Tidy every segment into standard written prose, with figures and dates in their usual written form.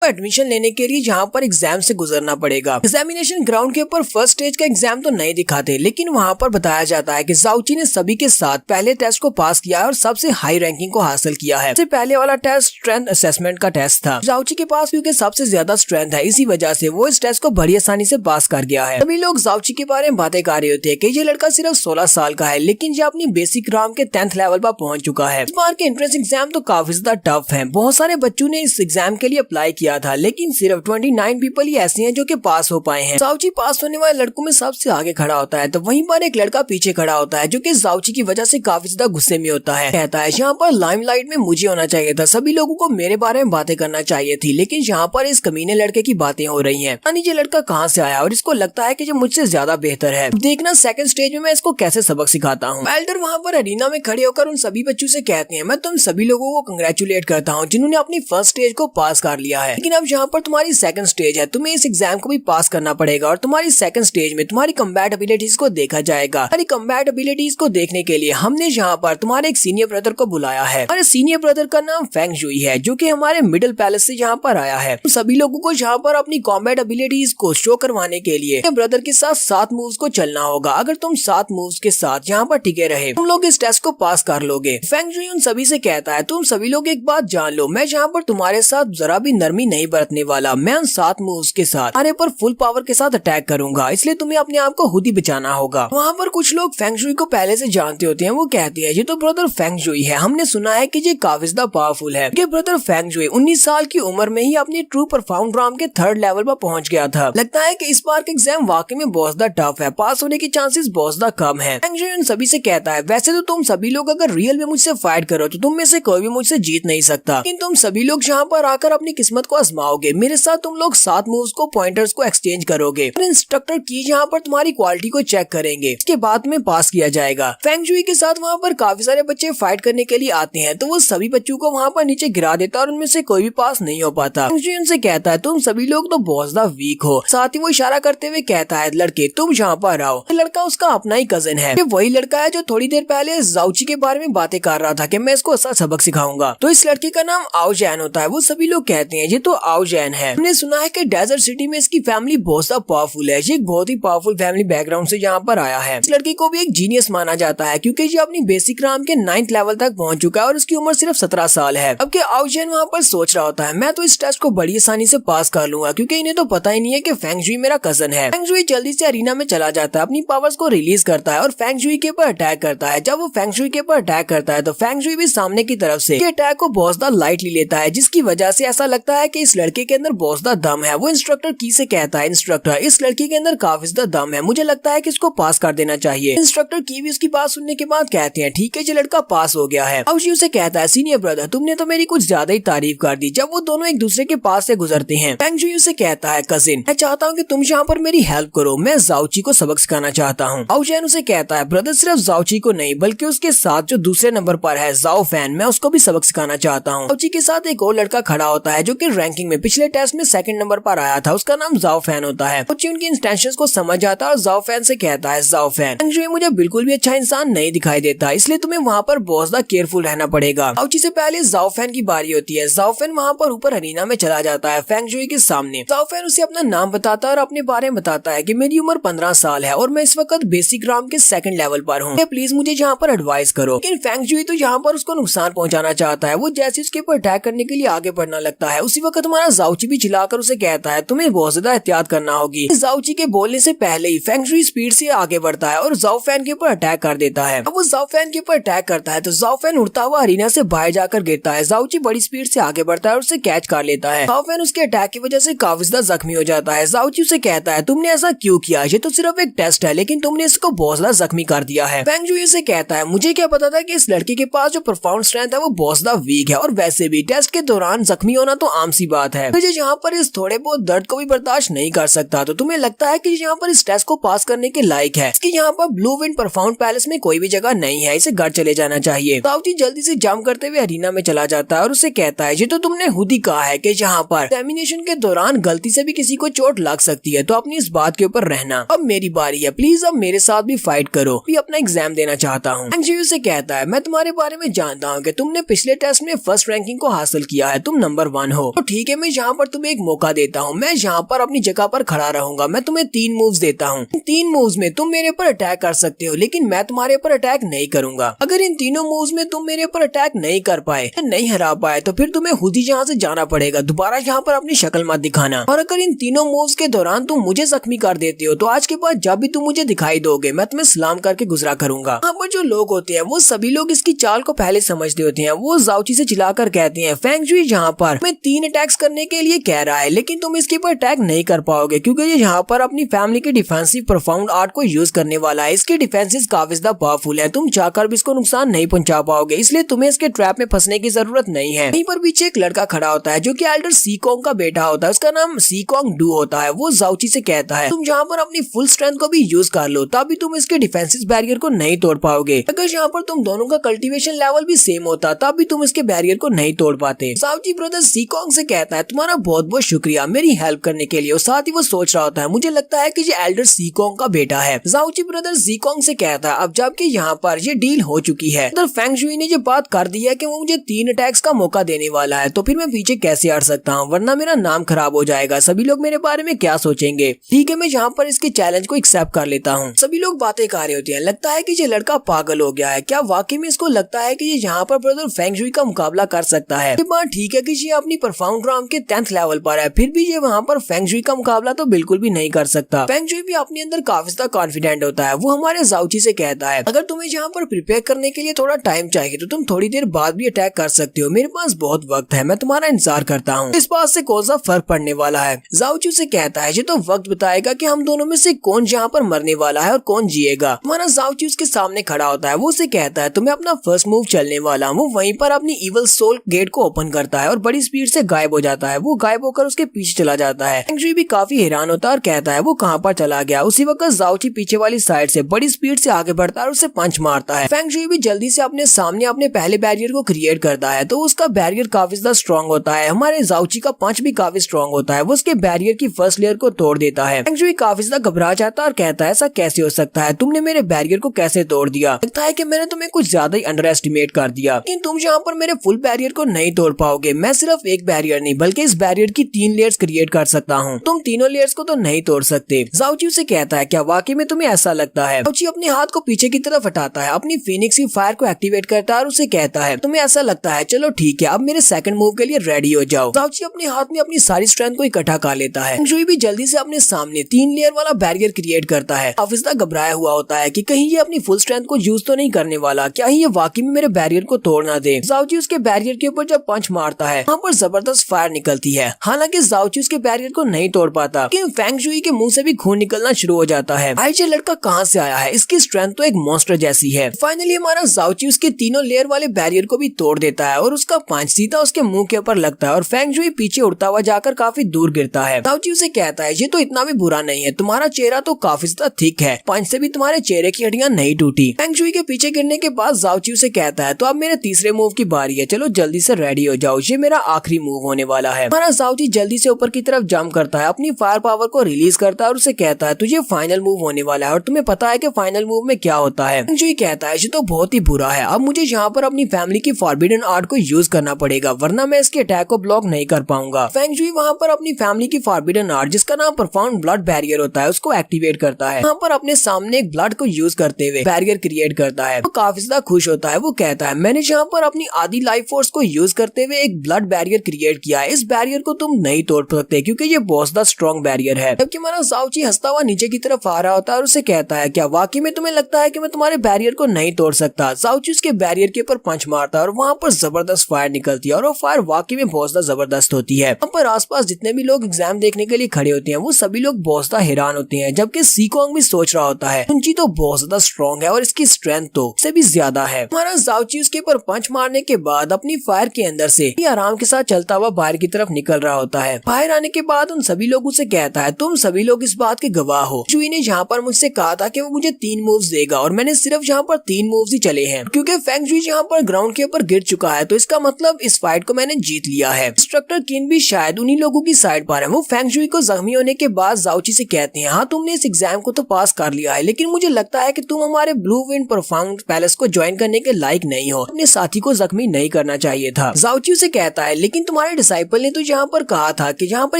पर एडमिशन लेने के लिए यहाँ पर एग्जाम से गुजरना पड़ेगा। एग्जामिनेशन ग्राउंड के ऊपर फर्स्ट स्टेज का एग्जाम तो नहीं दिखाते, लेकिन वहाँ पर बताया जाता है कि जाउची ने सभी के साथ पहले टेस्ट को पास किया है और सबसे हाई रैंकिंग को हासिल किया है। सबसे पहले वाला टेस्ट स्ट्रेंथ असेसमेंट का टेस्ट था। जाउची के पास क्योंकि सबसे ज्यादा स्ट्रेंथ है, इसी वजह से वो इस टेस्ट को बड़ी आसानी से पास कर गया है। सभी लोग जाउची के बारे में बातें कर रहे होते हैं कि ये लड़का सिर्फ 16 साल का है, लेकिन ये अपनी बेसिक राम के 10th लेवल पर पहुंच चुका है। इस बार के एंट्रेंस एग्जाम तो काफी ज्यादा टफ है। बहुत सारे बच्चों ने इस एग्जाम के लिए अप्लाई किया था, लेकिन सिर्फ 29 पीपल ही ऐसे हैं जो कि पास हो पाए हैं। जाउची पास होने वाले लड़कों में सबसे आगे खड़ा होता है, तो वहीं पर एक लड़का पीछे खड़ा होता है जो कि जाउची की वजह से काफी ज्यादा गुस्से में होता है। कहता है यहाँ पर लाइमलाइट में मुझे होना चाहिए था, सभी लोगों को मेरे बारे में बातें करना चाहिए थी, लेकिन यहाँ पर इस कमीने लड़के की बातें हो रही हैं। यानी ये लड़का कहाँ से आया और इसको लगता है कि जो मुझसे ज्यादा बेहतर है। देखना सेकंड स्टेज में मैं इसको कैसे सबक सिखाता हूँ। एल्डर वहाँ पर अरीना में खड़े होकर उन सभी बच्चों से कहते हैं, मैं तुम सभी लोगों को कंग्रेचुलेट करता हूँ जिन्होंने अपनी फर्स्ट स्टेज को पास कर लिया है, लेकिन अब यहाँ पर तुम्हारी सेकंड स्टेज है, तुम्हें इस एग्जाम को भी पास करना पड़ेगा और तुम्हारी सेकंड स्टेज में तुम्हारी कम्बैट एबिलिटीज को देखा जाएगा। तुम्हारी कम्बैट एबिलिटीज को देखने के लिए हमने यहाँ पर तुम्हारे एक सीनियर ब्रदर को बुलाया है। हमारे सीनियर ब्रदर का नाम फेंग जुई है, जो कि हमारे मिडिल पैलेस से यहाँ पर आया है। तो सभी लोगों को यहाँ पर अपनी कॉम्बैट एबिलिटीज को शो करवाने के लिए ब्रदर के साथ 7 मूव्स को चलना होगा। अगर तुम 7 मूव्स के साथ यहाँ पर टिके रहे, तुम लोग इस टेस्ट को पास कर लोगे। फेंग जुई उन सभी से कहता है, तुम सभी लोग एक बात जान लो, मैं यहाँ पर तुम्हारे साथ जरा भी नरमी नहीं बरतने वाला। मैं उन 7 मूव्स के साथ तुम्हारे पर फुल पावर के साथ अटैक करूंगा, इसलिए तुम्हें अपने आप को खुद ही बचाना होगा। वहाँ पर कुछ लोग फेंग जुई को पहले से जानते होते हैं। वो कहते हैं, ये तो ब्रदर फेंग जुई है, हमने सुना है कि ये काफी ज्यादा पावरफुल है। ये ब्रदर फेंग जुई 19 साल की उम्र में ही अपनी ट्रू परफॉर्म राम के 3rd लेवल पर पहुंच गया था। लगता है कि इस बार का एग्जाम वाकई में बहुत ज्यादा टफ है, पास होने के चांसेस बहुत ज्यादा कम है। फेंग जुई उन सभी से कहता है, वैसे तो तुम सभी लोग अगर रियल में मुझसे फाइट करो तो तुम में से कोई भी मुझसे जीत नहीं सकता, लेकिन तुम सभी लोग यहाँ पर आकर अपनी किस्मत को आजमाओगे। मेरे साथ तुम लोग 7 मूव्स को पॉइंटर्स को एक्सचेंज करोगे और इंस्ट्रक्टर की यहाँ पर तुम्हारी क्वालिटी को चेक करेंगे, इसके बाद में पास किया जाएगा। फेंग जुई के साथ वहाँ पर काफी सारे बच्चे फाइट करने के लिए आते हैं, तो वो सभी बच्चों को वहाँ पर नीचे गिरा देता है और उनमें से कोई भी पास नहीं हो पाता। फेंग जुई उनसे कहता है, तुम सभी लोग तो बहुत ज्यादा वीक हो। साथ ही वो इशारा करते हुए कहता है, लड़के तुम यहाँ पर आओ। लड़का उसका अपना ही कजन है, वही लड़का है जो थोड़ी देर पहले जाउची के बारे में बातें कर रहा था कि मैं इसको अच्छा सबक सिखाऊंगा। तो इस लड़के का नाम आओ जैन होता है। वो सभी लोग कहते हैं, ये तो आओ जैन है। हमने सुना है कि डेजर्ट सिटी में इसकी फैमिली बहुत ज्यादा पावरफुल है। ये एक बहुत ही पावरफुल फैमिली बैकग्राउंड से यहाँ पर आया है। इस लड़के को भी एक जीनियस माना जाता है, क्योंकि ये अपनी बेसिक राम के 9th लेवल तक पहुंच चुका है और इसकी उम्र सिर्फ 17 साल है। अब के आओ जैन वहाँ पर सोच रहा होता है, मैं तो इस टेस्ट को बड़ी आसानी से पास कर लूंगा, क्योंकि इन्हें तो पता ही नहीं है कि फेंग जुई मेरा कजन है। फेंग जुई जल्दी से अरीना में चला जाता है, अपनी पावर्स को रिलीज करता है और फेंग जुई के ऊपर अटैक करता है। जब वो फेंग जुई के ऊपर अटैक करता है तो फेंग जुई भी सामने की तरफ से अटैक को बहुत ज्यादा लाइटली लेता है, जिसकी वजह से ऐसा लगता है कि इस लड़के के अंदर बहुत ज्यादा दम है। वो इंस्ट्रक्टर की से कहता है, इंस्ट्रक्टर इस लड़के के अंदर काफी ज्यादा दम है, मुझे लगता है कि इसको पास कर देना चाहिए। इंस्ट्रक्टर की भी उसकी बात सुनने के बाद कहते हैं, ठीक है ये लड़का पास हो गया है। अब उसे कहता है, सीनियर ब्रदर तुमने तो मेरी कुछ ज्यादा ही तारीफ कर दी। जब वो दोनों एक दूसरे के पास से गुजरते हैं, फेंग जुई उसे कहता है, कजिन मैं चाहता हूँ कि तुम यहाँ पर मेरी हेल्प करो, मैं जाउची को सबक सिखाना चाहता हूँ। आओ जैन उसे कहता है, ब्रदर सिर्फ जाउची को नहीं बल्कि उसके साथ जो दूसरे नंबर पर है जाओ फैन, मैं उसको भी सबक सिखाना चाहता हूँ। जाउची के साथ एक और लड़का खड़ा होता है जो कि रैंकिंग में पिछले टेस्ट में 2nd नंबर पर आया था, उसका नाम जाओ फैन होता है। जाउची उनकी इंटेंशंस को समझ जाता है और जाओ फैन से कहता है, जाओ फैन फेंग जुई मुझे बिल्कुल भी अच्छा इंसान नहीं दिखाई देता, इसलिए तुम्हें वहाँ पर बहुत ज्यादा केयरफुल रहना पड़ेगा। जाउची से पहले जाओ फैन की बारी होती है। जाओ फैन वहाँ पर ऊपर अरीना में चला जाता है फेंग जुई के सामने। जाओ फैन उसे अपना नाम बताता है और अपने बारे में बताता है कि मेरी उम्र 15 साल है और मैं इस वक्त बेसिक राम के 2nd लेवल पर हूँ, प्लीज मुझे यहाँ पर एडवाइस करो। लेकिन फेंग जुई तो यहाँ पर उसको नुकसान पहुँचाना चाहता है। वो जैसे उसके ऊपर अटैक करने के लिए आगे बढ़ना लगता है, उसी वक्त हमारा जाउची भी चिल्लाकर उसे कहता है, तुम्हें बहुत ज्यादा एहतियात करना होगी। जाउची के बोलने से पहले ही फेंग जुई स्पीड से आगे बढ़ता है और जाओ फैन के ऊपर अटैक कर देता है। अब वो जाओ फैन के ऊपर अटैक करता है तो जाओ फैन उड़ता हुआ अरीना से बाहर जाकर गिरता है। जाउची बड़ी स्पीड से आगे बढ़ता है और उसे कैच कर लेता है। जाओ फैन उसके अटैक की वजह से काफी ज्यादा जख्मी हो जाता है। जाउची उसे कहता है, तुमने ऐसा क्यों किया, ये तो सिर्फ एक टेस्ट है, लेकिन तुमने इसको बहुत ज्यादा जख्मी कर दिया है। फेंग जुई से कहता है, मुझे क्या पता था कि इस लड़के के पास जो परफॉर्मेंस स्ट्रेंथ है वो बहुत ज्यादा वीक है, और वैसे भी टेस्ट के दौरान जख्मी होना तो आम सी बात है। मुझे यहाँ पर इस थोड़े बहुत दर्द को भी बर्दाश्त नहीं कर सकता, तो तुम्हें लगता है कि यहाँ पर इस टेस्ट को पास करने के लायक है। इसकी यहाँ पर ब्लू विंड परफॉर्म पैलेस में कोई भी जगह नहीं है, इसे घर चले जाना चाहिए। जाउची जल्दी से जंप करते हुए अरीना में चला जाता है और उसे कहता है, ये तो तुमने खुद ही कहा है कि यहाँ पर एग्जामिनेशन के दौरान गलती से भी किसी को चोट लग सकती है, तो अपनी इस बात के ऊपर रहना। अब मेरी बारी है, प्लीज अब मेरे साथ भी फाइट करो, भी अपना एग्जाम देना चाहता हूँ। फेंग जुई से कहता है, मैं तुम्हारे बारे में जानता हूँ कि तुमने पिछले टेस्ट में फर्स्ट रैंकिंग को हासिल किया है, तुम नंबर 1 हो। तो ठीक है, मैं यहाँ पर तुम्हें एक मौका देता हूँ। मैं यहाँ पर अपनी जगह पर खड़ा रहूंगा। मैं तुम्हें 3 मूव्स देता हूँ। 3 मूव्स में तुम मेरे ऊपर अटैक कर सकते हो, लेकिन मैं तुम्हारे ऊपर अटैक नहीं करूंगा। अगर इन तीनों मूव्स में तुम मेरे ऊपर अटैक नहीं कर पाए, नहीं हरा पाए, तो फिर तुम्हें खुद ही यहाँ से जाना पड़ेगा। दोबारा यहाँ पर अपनी शक्ल मत दिखाना। और अगर इन तीनों मूव्स के दौरान तुम मुझे जख्मी कर देते हो, तो आज के बाद जब भी तुम मुझे दिखाई दोगे, मैं तुम्हें सलाम करके गुजरा करूंगा। यहाँ पर जो लोग होते हैं वो सभी लोग इसकी चाल को पहले समझते होते हैं। वो जाओची से चिल्लाकर कहते हैं, फेंग जुई यहाँ पर मैं 3 अटैक्स करने के लिए कह रहा है, लेकिन तुम इसके ऊपर अटैक नहीं कर पाओगे, क्योंकि ये यहाँ पर अपनी फैमिली के डिफेंसिव प्रोफाउंड आर्ट को यूज करने वाला है। इसके डिफेंसेस काफी ज्यादा पावरफुल है। तुम चाहकर भी इसको नुकसान नहीं पहुंचा पाओगे, इसलिए तुम्हें इसके ट्रैप में फंसने की जरूरत नहीं है। वहीं पर पीछे एक लड़का खड़ा होता है जो कि एल्डर सीकोंग का बेटा होता है। उसका नाम सीकोंग डू होता है। वो जाओची से कहता है, तुम यहाँ पर अपनी फुल स्ट्रेंथ को भी यूज कर लो, तभी तुम इसके डिफेंसिव बैरियर को नहीं तोड़ पाओगे। अगर यहाँ पर तुम दोनों का कल्टीवेशन लेवल भी सेम होता, तब भी तुम इसके बैरियर को नहीं तोड़ पाते। जाओची ब्रदर सीकोंग से कहता है, तुम्हारा बहुत बहुत शुक्रिया मेरी हेल्प करने के लिए। और साथ ही वो सोच रहा होता है, मुझे लगता है कि ये एल्डर सीकोंग का बेटा है। जाओची ब्रदर सीकोंग से कहता है, अब जबकि यहाँ पर ये डील हो चुकी है, तो फेंग जुई ने ये बात कर दी है कि वो मुझे 3 अटैक्स का मौका देने वाला है, तो फिर मैं पीछे कैसे हट सकता हूँ, वरना मेरा नाम खराब हो जाएगा। सभी लोग मेरे बारे में क्या सोचेंगे। ठीक है, मैं यहाँ पर इसके चैलेंज को एक्सेप्ट कर लेता हूँ। सभी लोग बातें कर रहे होते हैं, लगता है कि ये लड़का पागल हो गया है। क्या वाकई में इसको लगता है कि ये यहाँ पर ब्रदर फेंग जुई का मुकाबला कर सकता है? ये बात ठीक है कि ये अपनी परफॉर्म राउंड के 10th लेवल पर है, फिर भी ये वहाँ पर फेंग जुई का मुकाबला तो बिल्कुल भी नहीं कर सकता। फेंग जुई भी अपने अंदर काफी ज्यादा कॉन्फिडेंट होता है। वो हमारे जाओची से कहता है, अगर तुम्हें यहाँ पर प्रिपेयर करने के लिए थोड़ा टाइम चाहिए, तो तुम थोड़ी देर बाद भी अटैक कर सकते हो। मेरे पास बहुत वक्त है, मैं तुम्हारा इंतजार करता हूँ। इस बात से कौन सा फर्क पड़ने वाला है? जाओची से कहता है, ये तो वक्त बताएगा कि हम दोनों में से कौन यहाँ पर मरने वाला है और कौन जिएगा। हमारा जाओची उसके सामने खड़ा होता है। वो उसे कहता है, तुम्हें अपना फर्स्ट मूव चलने वाला। वो वहीं पर अपनी इवल सोल गेट को ओपन करता है और बड़ी स्पीड से गायब हो जाता है। वो गायब होकर उसके पीछे चला जाता है। फेंग जुई भी काफी हैरान होता है और कहता है, वो कहाँ पर चला गया। उसी वक्त जाओची पीछे वाली साइड से बड़ी स्पीड से आगे बढ़ता है और उसे पंच मारता है। फेंग जुई भी जल्दी से अपने सामने अपने पहले बैरियर को क्रिएट करता है, तो उसका बैरियर काफी ज्यादा स्ट्रॉन्ग होता है। हमारे जाओची का पंच भी काफी स्ट्रॉन्ग होता है। वो उसके बैरियर की फर्स्ट लेयर को तोड़ देता है। फेंग जुई काफी ज्यादा घबरा जाता है और कहता है, ऐसा कैसे हो सकता है? तुमने मेरे बैरियर को कैसे तोड़ दिया? लगता है कि मैंने तुम्हें कुछ ज्यादा ही अंडर एस्टिमेट कर दिया, लेकिन तुम यहाँ पर मेरे फुल बैरियर को नहीं तोड़ पाओगे। मैं सिर्फ एक बैरियर नहीं, बल्कि इस बैरियर की 3 लेयर्स क्रिएट कर सकता हूँ। तुम तीनों लेयर्स को तो नहीं तोड़ सकते। जाओची से कहता है, क्या वाकई में तुम्हें ऐसा लगता है? जाओची अपने हाथ को पीछे की तरफ हटाता है, अपनी फीनिक्स की फायर को एक्टिवेट करता है और उसे कहता है, तुम्हें ऐसा लगता है? चलो ठीक है, अब मेरे सेकंड मूव के लिए रेडी हो जाओ। जाओची अपने हाथ में अपनी सारी स्ट्रेंथ को इकट्ठा कर लेता है। फेंग जुई भी जल्दी से अपने सामने 3 लेयर वाला बैरियर क्रिएट करता है। काफी ज्यादा घबराया हुआ होता है कि कहीं ये अपनी फुल स्ट्रेंथ को यूज तो नहीं करने वाला, क्या ये वाकई में मेरे बैरियर को तोड़ ना दे। जाओची उसके बैरियर के ऊपर जब पंच मारता है, वहाँ पर जबरदस्त फायर निकलती है। हालांकि जाओची उसके बैरियर को नहीं तोड़ पाता, लेकिन फेंग जुई के मुंह से भी खून निकलना शुरू हो जाता है। भाई ये लड़का कहाँ से आया है? इसकी स्ट्रेंथ तो एक मॉन्स्टर जैसी है। फाइनली हमारा जाओची उसके तीनों लेयर वाले बैरियर को भी तोड़ देता है और उसका पंच सीधा उसके मुंह के ऊपर लगता है और फेंग जुई पीछे उड़ता हुआ जाकर काफी दूर गिरता है। जाओची उसे कहता है, ये तो इतना भी बुरा नहीं है, तुम्हारा चेहरा तो काफी ज्यादा थिक है, पंच से भी तुम्हारे चेहरे की हड्डियां नहीं टूटी। फेंग जुई के पीछे गिरने के बाद जाओची उसे कहता है, तो अब मेरे तीसरे मूव की बारी है, चलो जल्दी से रेडी हो जाओ, ये मेरा आखिरी मूव होने वाला है। हमारा जाओची जल्दी से ऊपर की तरफ जंप करता है, अपनी फायर पावर को रिलीज करता है और उसे कहता है, तुझे फाइनल मूव होने वाला है और तुम्हें पता है कि फाइनल मूव में क्या होता है? फेंग जुई कहता है, ये तो बहुत ही बुरा है, अब मुझे यहाँ पर अपनी फैमिली की फॉरबिडन आर्ट को यूज करना पड़ेगा, वरना मैं इसके अटैक को ब्लॉक नहीं कर पाऊंगा। फेंग जुई वहाँ पर अपनी फैमिली की फॉरबिडन आर्ट, जिसका नाम प्रोफाउंड ब्लड बैरियर होता है, उसको एक्टिवेट करता है। यहाँ पर अपने सामने एक ब्लड को यूज करते हुए बैरियर क्रिएट करता है। वो काफी ज्यादा खुश होता है। वो कहता है, मैंने यहाँ पर अपनी आधी लाइफ फोर्स को यूज करते हुए एक ब्लड बैरियर क्रिएट किया है। इस बैरियर को तुम नहीं तोड़ सकते, क्योंकि ये बहुत ज्यादा स्ट्रॉन्ग बैरियर है। जबकि हमारा जाओची हंसता हुआ नीचे की तरफ आ रहा होता है और उसे कहता है, क्या वाकई में तुम्हें लगता है कि मैं तुम्हारे बैरियर को नहीं तोड़ सकता? जाओची उसके बैरियर के ऊपर पंच मारता है और वहाँ पर जबरदस्त फायर निकलती है और वो फायर वाकई में बहुत ज्यादा जबरदस्त होती है। वहाँ पर आसपास जितने भी लोग एग्जाम देखने के लिए खड़े होते हैं, वो सभी लोग बहुत ज्यादा हैरान होते हैं। जबकि सीकोंग भी सोच रहा होता है, सुनची तो बहुत ज्यादा स्ट्रॉन्ग है और इसकी स्ट्रेंथ तो से भी ज्यादा है। हमारा जाओची उसके ऊपर पंच मारने के बाद अपनी फायर के अंदर से आराम के साथ चलता हुआ बाहर की तरफ निकल रहा होता है। बाहर आने के बाद उन सभी लोगों से कहता है, तुम सभी लोग इस बात के गवाह हो, जुई ने यहाँ पर मुझसे कहा था कि वो मुझे 3 मूव्स देगा और मैंने सिर्फ यहाँ पर 3 मूव्स ही चले हैं। क्योंकि फेंग जुई यहाँ पर ग्राउंड के ऊपर गिर चुका है, तो इसका मतलब इस फाइट को मैंने जीत लिया है। इंस्ट्रक्टर किन भी शायद उन्हीं लोगों की साइड पर है। वो फेंग जुई को जख्मी होने के बाद जाओची से कहते हैं, हाँ तुमने इस एग्जाम को तो पास कर लिया है, लेकिन मुझे लगता है कि तुम हमारे ब्लू विंड प्रोफाउंड पैलेस को ज्वाइन करने के लायक नहीं हो, अपने साथी को जख्मी नहीं करना चाहिए था। जाओची से कहता है, लेकिन तुम्हारे डिसाइपल ने तो जहाँ पर कहा था कि जहाँ पर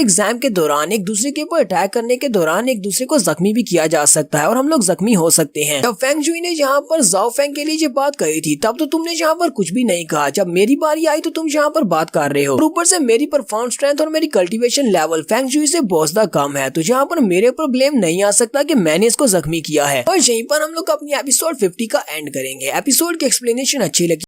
एग्जाम के दौरान एक दूसरे के ऊपर अटैक करने के दौरान एक दूसरे को जख्मी भी किया जा सकता है और हम लोग जख्मी हो सकते हैं। जब फेंग जुई ने जहाँ पर जाओ फेंग के लिए ये बात कही थी तब तो तुमने जहाँ पर कुछ भी नहीं कहा, जब मेरी बारी आई तो तुम जहाँ पर बात कर रहे हो। और ऊपर से मेरी परफॉर्म स्ट्रेंथ और मेरी कल्टीवेशन लेवल फेंग जुई से बहुत ज्यादा कम है, तो जहाँ पर मेरे ऊपर ब्लेम नहीं आ सकता कि मैंने इसको जख्मी किया है। और यहीं पर हम लोग अपनी एपिसोड 50 का एंड करेंगे। एपिसोड की एक्सप्लेनेशन अच्छी लगी